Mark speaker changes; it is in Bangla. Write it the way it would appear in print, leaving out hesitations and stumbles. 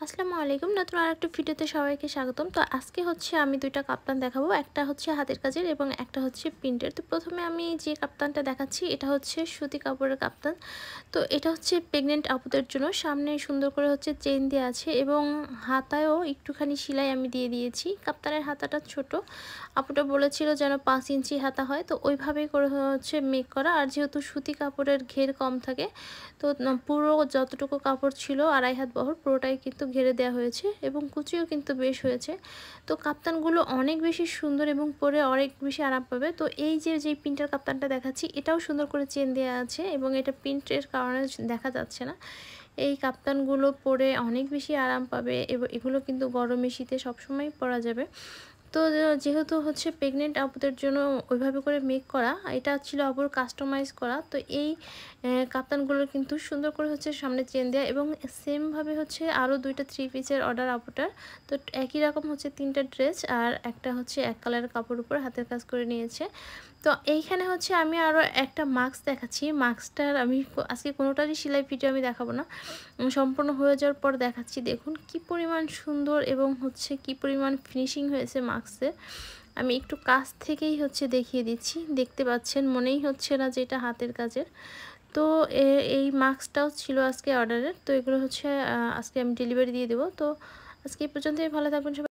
Speaker 1: আসসালামু আলাইকুম, নতুন আরেকটা ভিডিওতে সবাইকে স্বাগতম। তো আজকে হচ্ছে আমি দুইটা কাপ্তান দেখাবো, একটা হচ্ছে হাতের কাজের এবং একটা হচ্ছে প্রিন্টের। তো প্রথমে আমি যে কাপ্তানটা দেখাচ্ছি এটা হচ্ছে সুতি কাপড়ের কাপ্তান। তো এটা হচ্ছে প্রেগনেন্ট আপুদের জন্য। সামনে সুন্দর করে হচ্ছে চেইন দেওয়া আছে এবং হাতায়ও একটুখানি সেলাই আমি দিয়ে দিয়েছি। কাপ্তানের হাতাটা ছোট, আপুটা বলেছিল যেন 5 ইঞ্চি হাতা হয়, তো ওইভাবেই করে হচ্ছে মেক করা। আর যেহেতু সুতি কাপড়ের ঘের কম থাকে, তো পুরো যতটুকু কাপড় ছিল 2.5 হাত বহর পুরোটাই কিন্তু ঘেরে দেওয়া হয়েছে এবং কুচিও কিন্তু বেশ হয়েছে। তো কাপ্তানগুলো অনেক বেশি সুন্দর এবং পরে অনেক বেশি আরাম পাবে। তো এই যে প্রিন্টের কাপ্তানটা দেখাচ্ছি এটাও সুন্দর করে চেন দেওয়া আছে এবং এটা প্রিন্টের কারণে দেখা যাচ্ছে না। এই কাপ্তানগুলো পরে অনেক বেশি আরাম পাবে এবং এগুলো কিন্তু গরমে শীতে সবসময় পরা যাবে। তো যেহেতু হচ্ছে প্রেগনেন্ট আপুদের জন্য ওইভাবে করে মেক করা, এটা ছিল আপুর কাস্টমাইজ করা। তো এই কাপ্তানগুলো কিন্তু সুন্দর করে হচ্ছে সামনে চেন দেওয়া এবং সেমভাবে হচ্ছে আরও 2টা 3 পিসের অর্ডার আপুটার। তো একই রকম হচ্ছে 3টা ড্রেস আর একটা হচ্ছে এক কালারের কাপড় উপর হাতের কাজ করে নিয়েছে। তো এইখানে হচ্ছে আমি আরও একটা মাস্ক দেখাচ্ছি। মাস্কটার আমি আজকে কোনোটারই সেলাই ভিডিও আমি দেখাবো না, সম্পূর্ণ হয়ে যাওয়ার পর দেখাচ্ছি। দেখুন কি পরিমাণ সুন্দর এবং হচ্ছে কি পরিমাণ ফিনিশিং হয়েছে মাস্কের। আমি একটু কাছ থেকেই হচ্ছে দেখিয়ে দিচ্ছি, দেখতে পাচ্ছেন, মনেই হচ্ছে না যে এটা হাতের কাজের। তো এই মাস্কটাও ছিল আজকে অর্ডারের। তো এগুলো হচ্ছে আজকে আমি ডেলিভারি দিয়ে দেবো। তো আজকে এই পর্যন্তই, ভালো থাকবেন সবাই।